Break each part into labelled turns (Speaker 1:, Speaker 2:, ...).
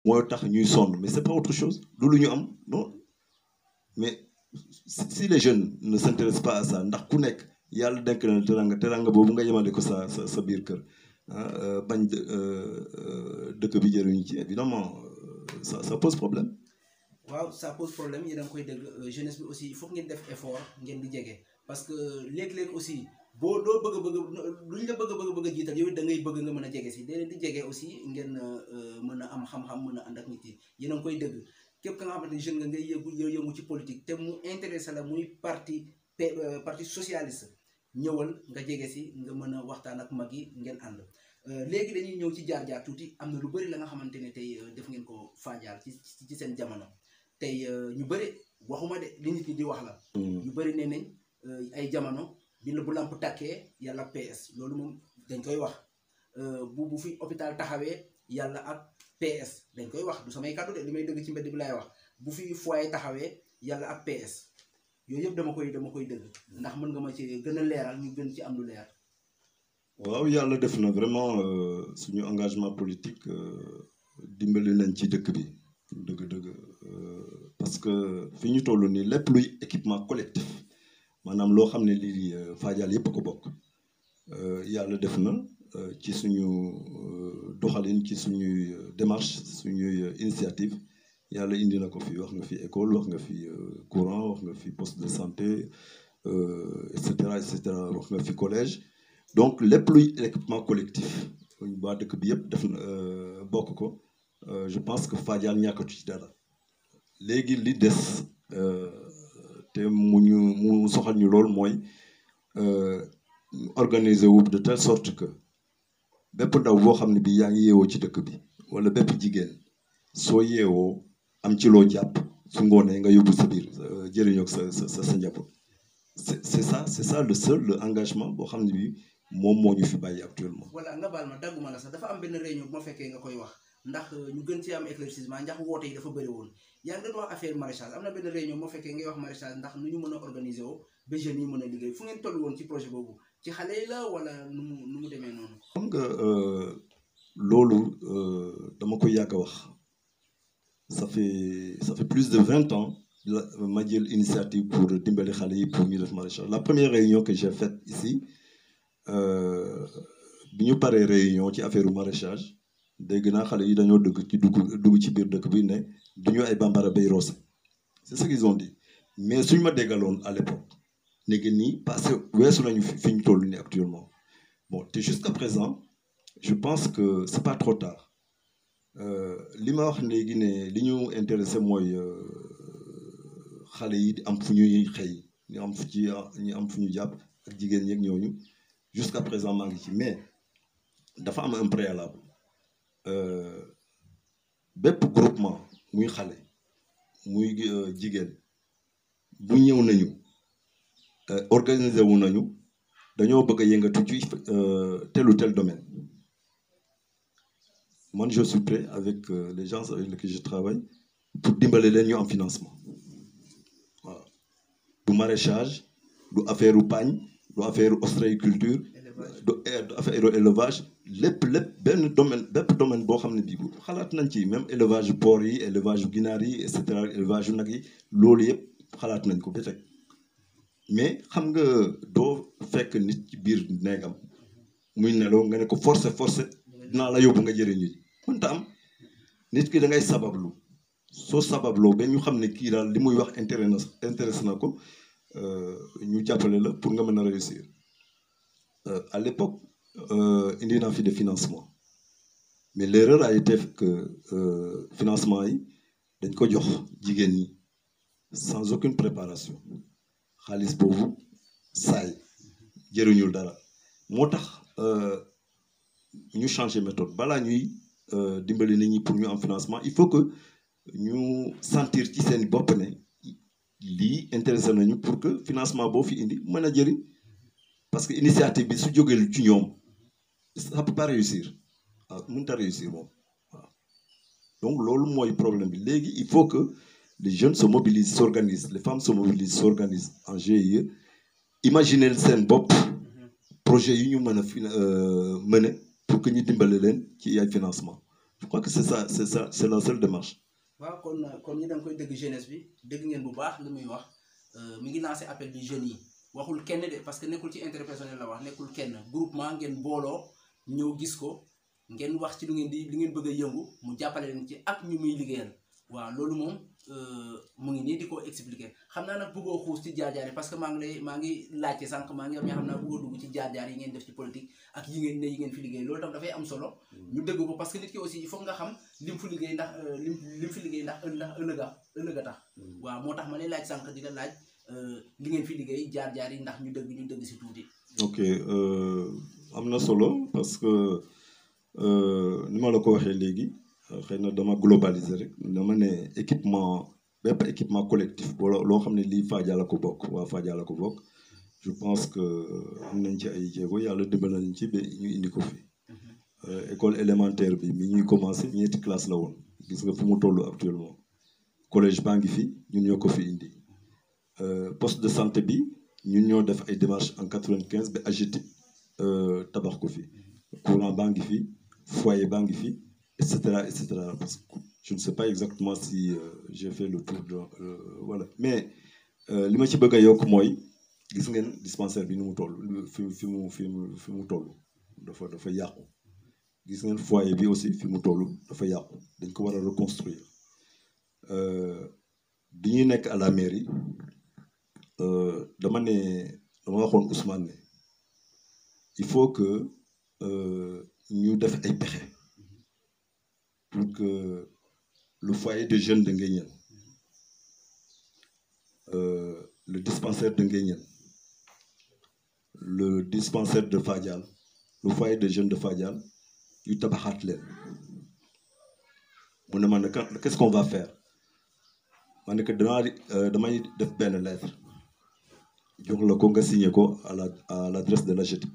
Speaker 1: mooy tax ñuy sonn mais c'est pas autre chose loolu ñu am non mais si les jeunes ne s'intéressent pas à ça ndax ku nekk yàlla denk na teranga boobu nga yemale ko sa biir kër bañ dëkk bi jëriñu ci évidemment ça pose problème.
Speaker 2: waaw ça pose problème yéen a ngi koy dégg jeunesse bi aussi il faut ngeen def effort ngeen di jege parce que léeg-léeg aussi boo doo bëgg luñ la bëgg a jiital yow da ngay bëgg nga mën a jege si da leen di jege aussi ngeen mën a am xam-xam mën a ànd ak nit yi yéen a ngi koy dégg képp ka nga xamante ni jeune nga ngay yëngu ci politique te mu intéressé la muy parti socialiste ñëwal nga jege si nga mën a waxtaan ak mag yi ngeen ànd léegi dañuy ñëw ci jaar-jaar tuuti am na lu bëri la nga xamante ne tey def ngeen ko faajaal ci seen jamono tey ñu bëri waxuma de li nit ñi di wax la. ñu bëri nee nañ ay jamono bi bu lamp tàkkee yàlla PS loolu moom dañ koy wax bu fi hôpital taxawee yàlla ak PS dañ koy wax du samay kàddu de li may dëgg ci mbedd bi laay wax bu fi foyer taxawee yàlla ak PS yooyu yëpp dama koy dëgg ndax mën nga ma ci gën a leeral ñu gën ci am lu leer.
Speaker 1: waaw yàlla def na vraiment suñu engagement politique dimbali nañ ci dëkk bi dëgg-dëgg parce que fi ñu toll nii lépp luy équipement collectif maanaam loo xam ne lii Fadial yëpp ko bokk yàlla def na ci suñu doxalin ci suñuy démarche suñuy initiative yàlla indi na ko fi wax nga fi école wax nga fi courant wax nga fi poste de santé et cetera wax nga fi collège donc lépp luy équipement collectif waa dëkk bi yëpp def na bokk ko je pense que Fadial ñàkkatu ci dara léegi li des te mu soxal ñu lool mooy organiser wu de telle sorte que bépp ndaw boo xam ne bi yaa ngi yeewoo ci dëkk bi wala bépp jigéen soo yeewoo am ci loo jàpp su ngoonee nga yóbbu sa biir jëriñoo sa njaboot c'est ça le seul engagement boo xam ne bi moom moo ñu fi bàyyi actuellement.
Speaker 2: voilà nga baal ma dagguma la sax dafa am benn réunion bu ma fekkee nga koy wax ndax ñu gën ci am éclaircissement ndax woote yi dafa bëri woon yaa ngi doon wax affaire maraîchage am na benn réunion moo fekkee ngay wax maraîchage ndax nu ñu mën a organiser woo ba jeunes yi mën a liggéey fu ngeen toll woon ci projet boobu ci xale yi la wala nu mu demee noonu.
Speaker 1: xam nga loolu dama koy yàgg a wax ça fait plus de 20 ans ma jël initiative pour dimbali xale yi pour ñu def maraîchage la première réunion que j'ai faite ici bi ñu paree réunion ci affaire maraîchage dégg naa xale yi dañoo dugg ci biir dëkk bi ne duñu ay bambara bay roose c'est ce qu'ils ont dit mais suñ ma déggaloon à l'époque léegi nii passé weesu nañu fi ñu toll nii actuellement bon te jusqu'à présent je pense que c'est pas trop tard li ma wax léegi ne li ñu intéressé mooy xale yi di am fu ñuy xëy ñu am fu ñu jàpp ak jigéen ñi ak ñooñu jusqu'à présent maa ngi ci mais dafa am un préalable bépp groupement muy xale muy jigéen bu ñëw nañu organiser wu nañu dañoo bëgg a yëngatu ci tel ou tel domaine man je suis prêt avec les gens avec lesquels je travaille pour dimbale leen ñu am financement waaw du maraîchage du affaire u pagne du affaire ostréiculture du affaire élevage lépp benn domaine boo xam ne bii xalaat nañ ci même élevage porc yi élevage ginaar yi et cetera élevage nag yi loolu yëpp xalaat nañ ko ba teg mais xam nga doo fekk nit ci biir néegam muy nelaw nga ne ko forcé dinaa la yóbbu nga jëriñu ji mënta am nit ki da ngay sabablu soo sababloo ba ñu xam ne kii daal li muy wax intéressé na ko ñu jàppale la pour nga mën a réussir à l'époque indi naa fi de financement mais l'erreur a été que financement yi dañ ko jox jigéen ñi sans aucune préparation xaalis boobu saay jëriñul dara moo tax ñu changer méthode balaa ñuy dimbali nit ñi pour ñu am financement il faut que ñu sentir ci seen bopp ne lii intéressé nañu pour que financement boo fi indi mën a jëriñ parce que initiative bi su jógee ci ñoom ça peut pas réussir waaw mënut a réussir moom waaw donc loolu mooy problème bi léegi il faut que les jeunes se mobilisent s'organisent les femmes se mobilisent s'organisent en GIE imaginer seen bopp projet yi ñu mën a mener pour que ñu dimbale leen ci ay financement je crois que c'est ça, c'est la seule démarche.
Speaker 2: waaw kon ñi da nga koy dégg jeunesse bi dégg ngeen bu baax li muy wax mi ngi lancé appel bi jeunes yi waxul kenn de parce que nekkul ci intérêt personnel la wax nekkul kenn groupement ngeen booloo ñëw gis ko ngeen wax ci li ngeen bëgg a yëngu mu jàppale leen ci ak ñu muy liggéeyal waaw loolu moom mu ngi nii di ko expliquer xam naa nag bëggoo xuus ci jaar-jaar yi parce que maa ngi laajte sànq maa ngi am xam naa bëggoo dugg ci jaar-jaar yi ngeen def ci politique ak yi ngeen fi liggéey loolu tam dafay am solo ñu dégg ko parce que nit ki aussi il faut nga xam lim fi liggéey ndax lim fi liggéey ndax ëllëg a tax waaw moo tax ma lay laaj sànq di la laaj li ngeen fi liggéey jaar-jaar yi ndax ñu dégg si tuuti.
Speaker 1: ok am na solo parce que ni ma la ko waxee léegi xëy na dama globaliser rek dama ne bépp équipement collectif wala loo xam ne lii Fadial la ko bokk waa Fadial la ko bokk je pense que am nañ ci ay jéego yàlla dimbal nañ ci ba ñu indi ko fi école élémentaire bi mi ñuy commencé ñetti classe la woon gis nga fu mu toll actuellement collège baa ngi fi ñun ñoo ko fi indi poste de santé bi ñun ñoo def ay démarches en 95 ba AGETIP tabax ko fi courant baa ngi fi foyer baa ngi fi et cetera parce que je ne sais pas exactement si j'ai fait le tour de voilà mais li ma ci bëgg a yokk mooy gis ngeen dispensaire bi ni mu toll fi mu toll dafa yàqu gis ngeen foyer bi aussi fi mu toll dafa yàqu dañ ko war a reconstruire bi ñuy nekk à la mairie dama waxoon Ousmane ne il faut que ñu def ay pexe pour que le foyer de jeunes de Nguéniène le dispensaire de Nguéniène le dispensaire de Fadial le foyer de jeunes de Fadial yu tabaxaat leen mu ne ma ne qu'est-ce qu'on va faire ma ne que damay def benn lettre jox la ko nga signé ko à l'adresse de l'AGETIP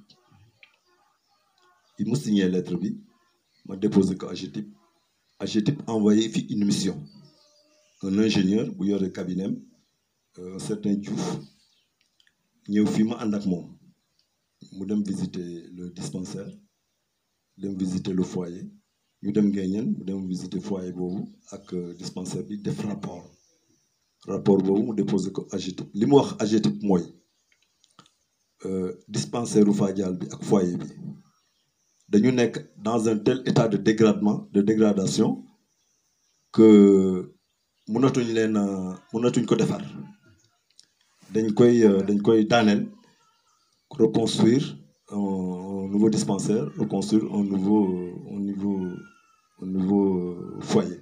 Speaker 1: il mu signé lettre bi ma déposé ko AGETIP envoyé fi une mission un ingénieur bu yore cabinet un certain Diouf ñëw fii ma ànd ak moom mu dem visiter le dispensaire dem visiter le foyer ñu dem Nguéniène mu dem visiter foyer boobu ak dispensaire bi def rapport boobu mu déposé ko AGETIP li mu wax AGETIP mooy dispensaire u Fadial bi ak foyer bi dañu nekk dans un tel état de dégradation que mënatuñ ko defar dañ koy daaneel reconstruire un nouveau dispensaire reconstruire un nouveau foyer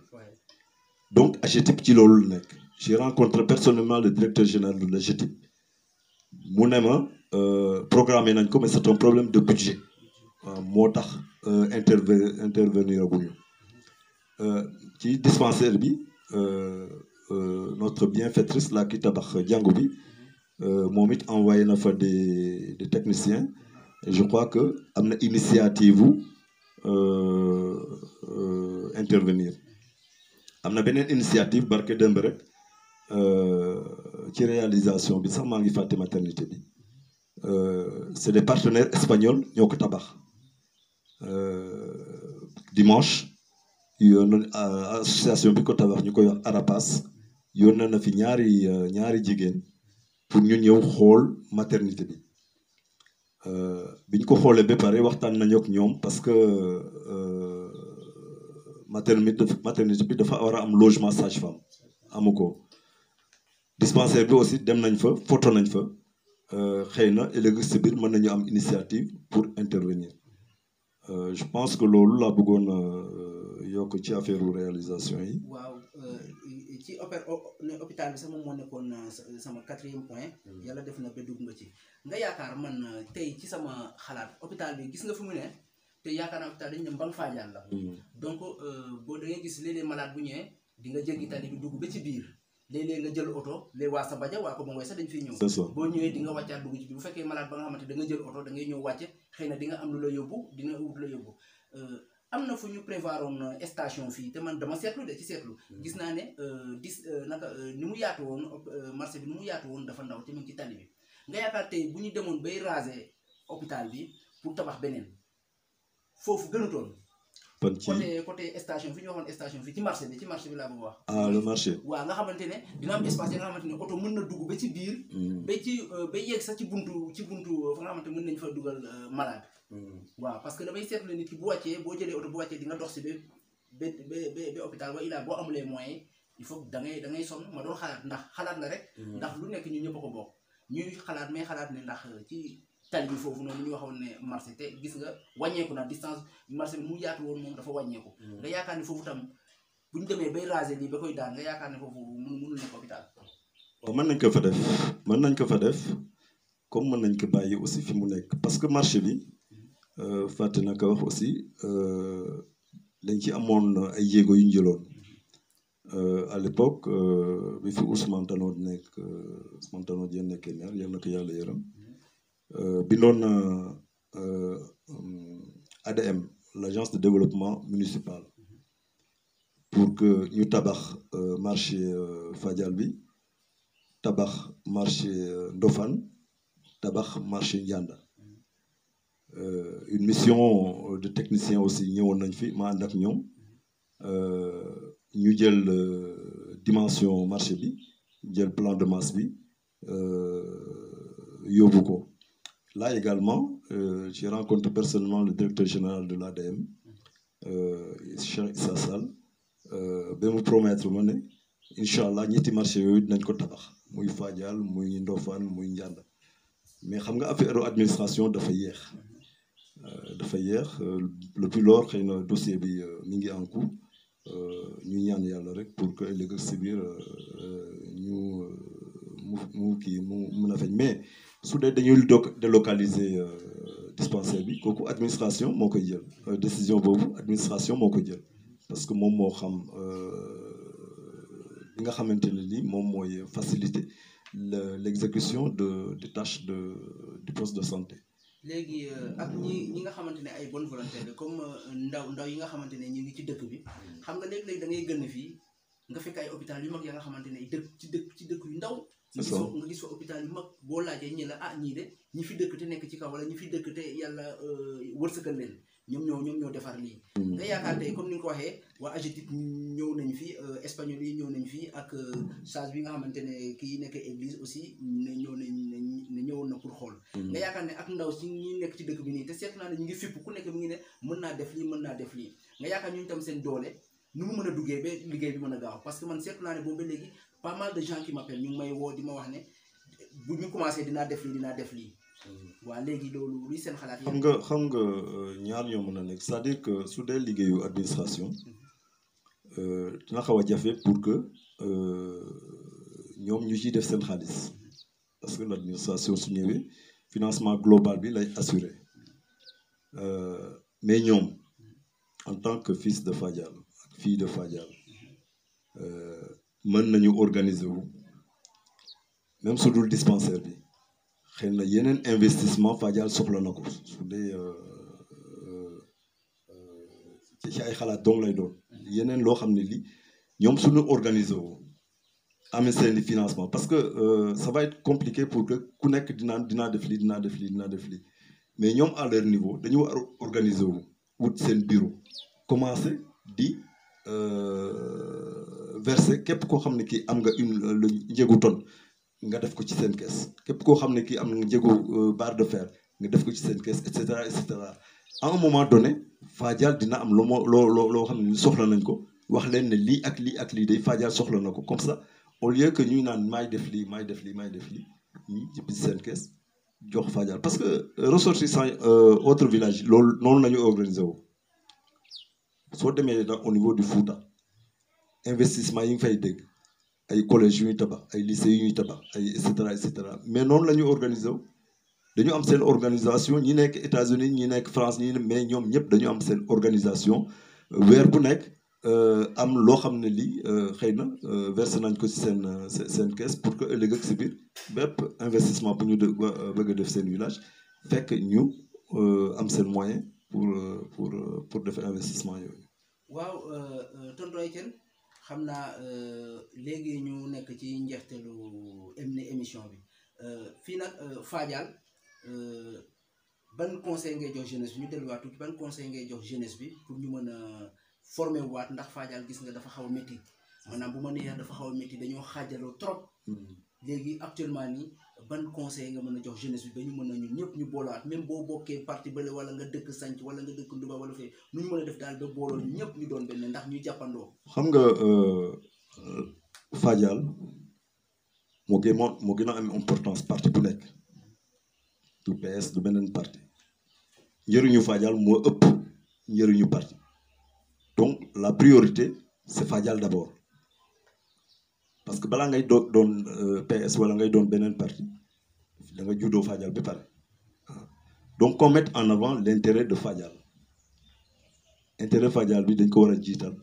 Speaker 1: donc AGETIP ci loolu nekk j'ai rencontré personnellement le directeur général de l'AGETIP mu ne ma programmé nañ ko mais c'est un problème de budget moo tax intervenir aguñu ci dispensaire bi notre bienfaitrice la ki tabax jàngu bi moom it envoyé na fa des techniciens et je crois que am na initiative intervenir am na beneen initiative barke démb rek ci réalisation bi sax maa ngi fàtte maternité bi c'est des partenaires espagnols ñoo ko tabax dimanche yoon association bi ko tabax ñu koy wax Arapas yónnee na fi ñaari jigéen pour ñu ñëw xool maternité bi biñ ko xoolee ba pare waxtaan nañu ak ñoom parce que maternité bi dafa war a am logement sage-femme amu ko dispensaire bi aussi dem nañ fa photo nañ fa xëy na ëllëg si biir mën nañu am initiative pour intervenir je pense que loolu laa bëggoon yokk ci affaire réalisation yi.
Speaker 2: waaw ci hôpital bi sax moom moo nekkoon sama 4e point. yàlla def na ba dugg nga ci. nga yaakaar man tey ci sama xalaat hôpital bi gis nga fi mu ne te yaakaar naa hôpital dañu ne Mbang Fadial la. donc boo da ngay gis léeg-léeg malade bu ñëwee di nga jéggi tali bi dugg ba ci biir. léeg-léeg nga jël oto léegi waa sa baja waa ko ba ngoy sax dañ fiy ñëw boo ñëwee di nga wàccaat dugg ci bi bu fekkee malade ba nga xamante da nga jël oto da ngay ñëw wàcce xëy na di nga am lu la yóbbu dina wut la yóbbu am na fu ñu prévoir oon station fii te man dama seetlu de ci seetlu gis naa ne ni mu yaatu woon marché bi ni mu yaatu woon dafa ndaw te mu ngi ci tali bi nga yaakaar tey bu ñu demoon bay raser hôpital bi pour tabax beneen foofu gënutoon
Speaker 1: fan ci
Speaker 2: côté station fi ñu waxoon station fi ci marché bi laa bëgg wax.
Speaker 1: ah le marché.
Speaker 2: waaw nga xamante ne dina am espace yi nga xamante ne oto mën na dugg ba ci biir. ba yegg sax ci buntu fa nga xamante mën nañ fa dugal malade. waaw parce que damay seetlu nit ki bu wàccee boo jëlee oto bu wàccee di nga dox si ba hôpital wa ilaa boo amulee moyen il faut da ngay sonn ma doon xalaat la rek. ndax lu nekk ñun ñëpp a ko bokk ñuy xalaat ne ndax ci tali bi foofu noonu ñu waxoon ne marché te gis nga wàññeeku na distance marché bi mu yaatu woon moom dafa wàññeeku. nga yaakaar ne foofu tam bu ñu demee bay raser lii ba koy daan nga yaakaar ne foofu mënul nekk hôpital.
Speaker 1: waaw mën nañ ko fa def comme mën nañ ko bàyyi aussi fi mu nekk parce que marché bi fàtte na ko wax aussi dañ ci amoon ay jéego yu ñu jëloon à l'époque bi fi Ousmane Tanor Dieng nekkee maire yal na ko yàlla yërëm bindoon na ADM l'agence de développement municipal pour que ñu tabax marché Fadial bi tabax marché Ndofane tabax marché Ndianda une mission de technicien aussi ñëwoon nañ fi ma ànd ak ñoom ñu jël dimension marché bi jël plan de masse bi yóbbu ko là également j'ai rencontré personnellement le directeur général de l'ADM Cheikh Issa Sall ba mu promettre ma ne incha allah ñetti marché yooyu dinañ ko tabax muy Fadial muy Ndofane muy Ndianda mais xam nga affaire administration dafa yéex depuis lors xëy na dossier bi mi ngi en cours ñu ñaan yàlla rek pour que ëllëg si biir ñu mu mën a feeñ mais su dee dañuy délocaliser dispensaire bi kooku administration moo koy jël décision boobu administration moo koy jël parce que moom moo xam li nga xamante ne ni moom mooy faciliter l'exécution des tâches du poste de santé.
Speaker 2: léegi ak ñi nga xamante ne ay bonne volonté la comme ndaw yi nga xamante ne ñu ngi ci dëkk bi xam nga léeg-léeg da ngay gën fii nga fekk ay hôpital yu mag ya nga xamante ne ci dëkk yu ndaw. nga gis fa hôpital yu mag boo laajee ñi la ñii de ñi fi dëkk te nekk ci kaw wala ñi fi dëkk te yàlla wërsëgal leen ñoom ñoo defar lii. nga yaakaar tey comme ni nga ko waxee waa AGETIP ñëw nañ fi espagnol yi ñëw nañ fi ak sage bi nga xamante ne kii nekk église aussi ñëwoon na pour xool. nga yaakaar ne ak ndaw si ñi nekk ci dëkk bi nii te seet naa ne ñu ngi fipp ku nekk mi ngi ne mën naa def lii nga yaakaar ñu tam seen doole nu mu mën a duggee ba liggéey bi mën a gaaw parce que man seet naa ne boobu ba léegi pas mal de gens qui m'appellent ñu ngi may woo di ma wax ne bu ñu commencé dinaa def lii. waa léegi loolu luy seen xalaat yi.
Speaker 1: xam nga ñaar ñoo mën a nekk c'est-à-dire que su dee liggéeyu administration dina xaw a jafe pour que ñoom ñu ciy def seen xaalis parce que l'administration su ñëwee financement global bi lay assurer mais ñoom en tant que fils de Fadial ak fille de Fadial mën nañu organiser wu même su dul dispensaire bi. xëy na yeneen investissement Fadial soxla na ko su dee ci ay xalaat dong lay doon yeneen loo xam ne li ñoom suñu organiser wu amee seen i financement parce que ça va être compliqué pour que ku nekk dinaa def lii mais ñoom à leur niveau dañu war a organiser wu wut seen bureau commencer di verser képp koo xam ne kii am nga lu njëgu tonne nga def ko ci seen kees képp koo xam ne kii am na njëgu barre de fer nga def ko ci seen kees et cetera à un moment donné Fadial dina am loo xam ne soxla nañ ko wax leen ne lii ak lii day Fadial soxla na ko comme ça au lieu que ñuy naan maay def lii ñu jëppi seen kees jox Fadial parce que ressortissant autre village loolu noonu la ñu organiser wu soo demee au niveau du Fouta investissement yi nga fay dégg ay collèges yu ñuy tabax ay lycées yu ñuy tabax ay et cetera mais noonu la ñu organiser wu dañu am seen organisation ñi nekk États-Unis ñi nekk France mais ñoom ñëpp dañu am seen organisation weer bu nekk am loo xam ne lii xëy na versé nañ ko ci seen caisse pour que ëllëg ak si biir bépp investissement bu ñu bëgg a def seen village fekk ñu am seen moyen pour def investissement yooyu.
Speaker 2: waaw tonton Etienne xam naa léegi ñu nekk ci njeexteelu émission bi fii nag Fadial ban conseil ngay jox jeunesse bi ñu delluwaat tuuti ban conseil ngay jox jeunesse bi pour ñu mën a former waat ndax Fadial gis nga dafa xaw a métti maanaam bu ma nee dafa xaw a métti dañoo xaajaloo trop. léegi actuellement nii ban conseil nga mën a jox jeunesse bi ba ñu mën a ñun ñëpp ñu boolaat même boo bokkee parti bële wala nga dëkk sanc wala nga dëkk Nduba wala fee nu ñu mën a def daal ba booloo ñu ñëpp ñu doon benn ndax ñu jàppandoo.
Speaker 1: xam nga Fadial moo gën a am importance parti bu nekk du PS du beneen parti njëriñu Fadial moo ëpp njëriñu parti donc la priorité c'est Fadial d'abord parce que balaa ngay doon PS wala ngay doon beneen parti da nga juddoo Fadial ba pare donc qu'on mette en avant l'intérêt de Fadial intérêt Fadial bi dañ ko war a jiital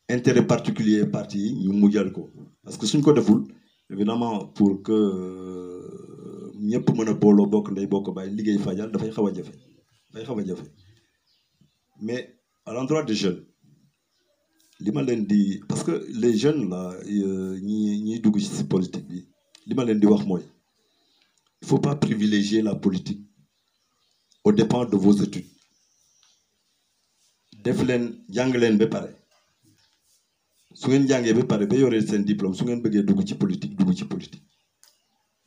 Speaker 1: intérêt particulier parti yi ñu mujjal ko parce que suñ ko deful évidemment pour que ñëpp mën a booloo bokk ndey bokk bàyyi liggéey Fadial dafay xaw a jafe mais à l'endroit des jeunes li ma leen di parce que les jeunes là ñiy dugg ci politique bi li ma leen di wax mooy il faut pas privilégier la politique aux dépens de vos études def leen jàng leen ba pare su ngeen jàngee ba pare ba yoree seen diplôme su ngeen bëggee dugg ci politique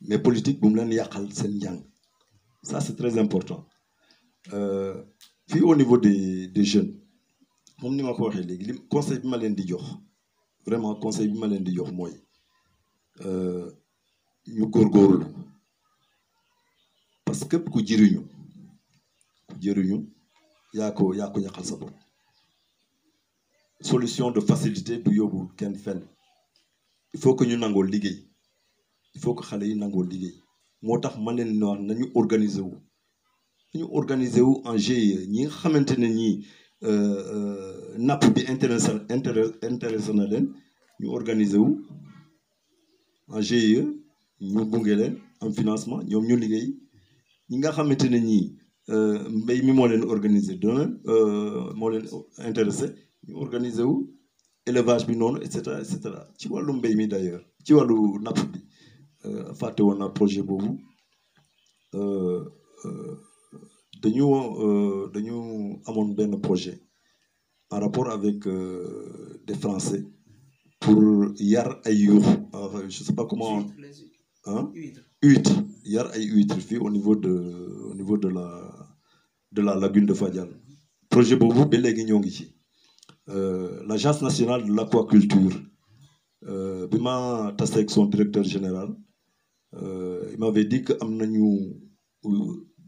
Speaker 1: mais politique bu mu leen yàqal seen njàng ça c'est très important fii au niveau des jeunes moom ni ma ko waxee léegi conseil bi ma leen di jox vraiment conseil bi ma leen di jox mooy ñu góorgóorlu parce que képp ku jëriñu yaa ko yàqal sa bopp solution de facilité du yóbbu kenn fenn il faut que ñu nangoo liggéey il faut que xale yi nangoo liggéey moo tax ma leen wax nañu organiser wu en GIE ñi nga xamante ne ñii napp bi intéressé na leen ñu organiser wu en GIE ñu gunge leen en financement ñoom ñu liggéey ñi nga xamante ne ñii mbéy mi moo leen organiser moo leen intéressé ñu organiser wu élevage bi noonu et cetera ci wàllu mbéy mi d'ailleurs ci wàllu napp bi fàtte woon na projet boobu dañu amoon benn projet en rapport avec des Français pour yar ay yuux je sais pas comment huîtres yar ay huîtres fii au niveau de la lagune de Fadial projet boobu ba léegi ñoo ngi ci l'agence nationale de l'aquaculture bi ma tasee ak son directeur général il m'avait dit que am nañu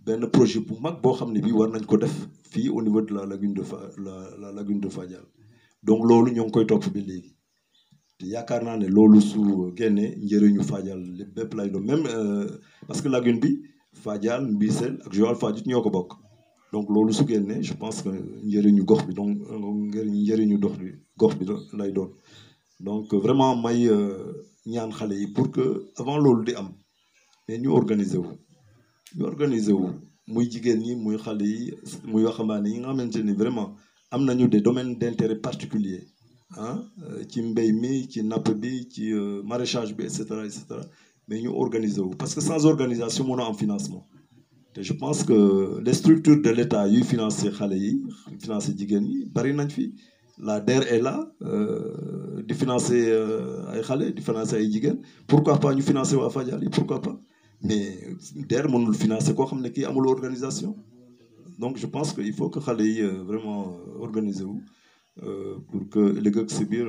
Speaker 1: benn projet bu mag boo xam ne bii war nañ ko def fii au niveau de la lagune de Fadial donc loolu ñoo ngi koy topp bi léegi te yaakaar naa ne loolu su génnee njëriñu Fadial bépp lay doon même parce que lagune bi Fadial Mbissel ak Joal Fadiouth ñoo ko bokk donc loolu su génnee je pense que njëriñu gox bi donc njëriñu gox bi lay doon donc vraiment may ñaan xale yi pour que avant loolu di am mais ñu organiser wu muy jigéen ñi muy xale yi muy waxambaane yi nga xamante ni vraiment am nañu des domaines d'intérêt particulier ci mbéy mi ci napp bi ci maraîchage bi et cetera mais ñu organiser wu parce que sans organisation mënoo am financement te je pense que les structures de l'État yuy financer xale yi financer jigéen ñi bari nañ fi la DER est là di financer ay xale di financer ay jigéen pourquoi pas ñu financer waa Fadial yi pourquoi pas mais DER mënul financer koo xam ne kii amul organisation donc je pense que il faut que xale yi vraiment organiser wu pour que ëllëg ak si biir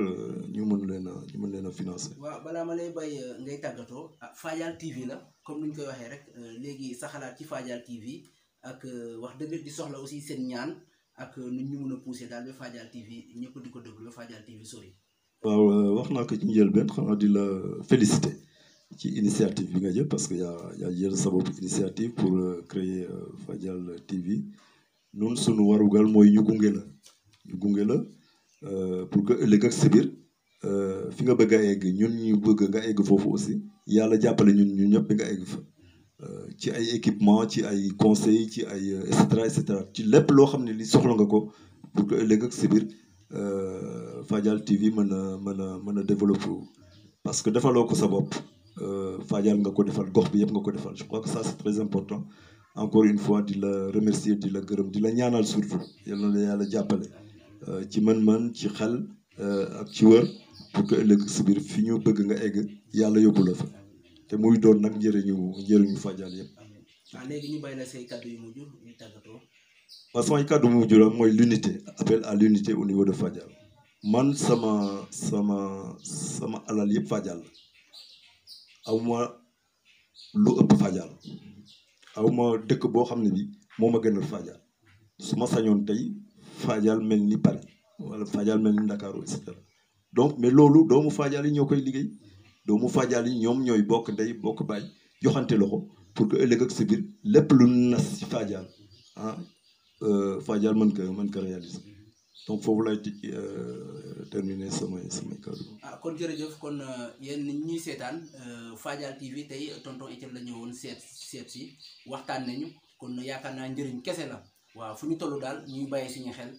Speaker 1: ñu mën leen a financer.
Speaker 2: waaw balaa ma lay bay ngay tàggatoo Fadial TV la comme ni ñu koy waxee rek léegi sa xalaat ci Fadial TV ak wax dëgg di soxla aussi seen ñaan ak nu ñu mën a pousser daal ba Fadial TV ñëpp di ko déglu ba Fadial TV sori.
Speaker 1: waaw wax naa ko ci njëlbeen xanaa di la féliciter ci initiative bi nga jël parce que yaa jël sa bopp initiative pour créer Fadial TV ñun sunu warugal mooy ñu gunge la pour que ëllëg ak si biir fi nga bëgg a egg ñun ñu bëgg nga egg foofu aussi yàlla jàppale ñun ñëpp nga egg fa ci ay équipement ci ay conseils ci ay et cetera ci lépp loo xam ne li soxla nga ko pour que ëllëg ak si biir Fadial TV mën a développer parce que defaloo ko sa bopp Fadial nga ko defal gox bi yëpp nga ko defal je crois que ça c'est très important encore une fois di la remercier di la gërëm di la ñaanal surtout yal na la yàlla jàppale ci mën-mën ci xel ak ci wër pour que ëllëg si biir fi ñu bëgg nga egg yàlla yóbbu la fa te muy doon nag njëriñu Fadial yëpp.
Speaker 2: waaw léegi ñu bàyyi la say kàddu yu mujj ñu tàggatoo.
Speaker 1: waaw samay kàddu mu mujj la mooy l'unité appel à l'unité au niveau de Fadial man sama alal yëpp Fadial la awma lu ëpp Fadial awma dëkk boo xam ne bi moo ma gënal Fadial su ma sañoon tey Fadial mel ni Paris wala Fadial mel ni Ndakaaru et cetera donc mais loolu doomu Fadial yi ñoo koy liggéey doomu Fadial yi ñoom ñooy bokk ndey bokk baay joxante loxo pour que ëllëg ak si biir lépp lu nas ci Fadial Fadial mën ko réaliser donc foofu lay terminer samay kàddu.
Speaker 2: kon jërëjëf kon yéen ñuy seetaan Fadial TV tey tonton Etienne la ñëwoon seet si waxtaan nañu kon yaakaar naa njëriñ kese la waaw fu ñu toll daal ñuy bàyyee suñu xel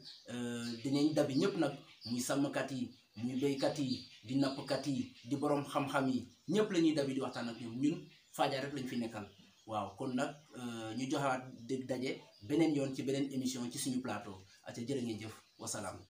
Speaker 2: dinañ dabi ñëpp nag muy sàmmkat yi muy béykat yi di nappkat yi di borom xam-xam yi ñëpp la ñuy dabi di waxtaan ak ñun Fadial rek lañ fi nekkal waaw kon nag ñu joxaat dégg daje beneen yoon ci beneen émission ci suñu plateau ate jërë ngeen jëf wasalaam.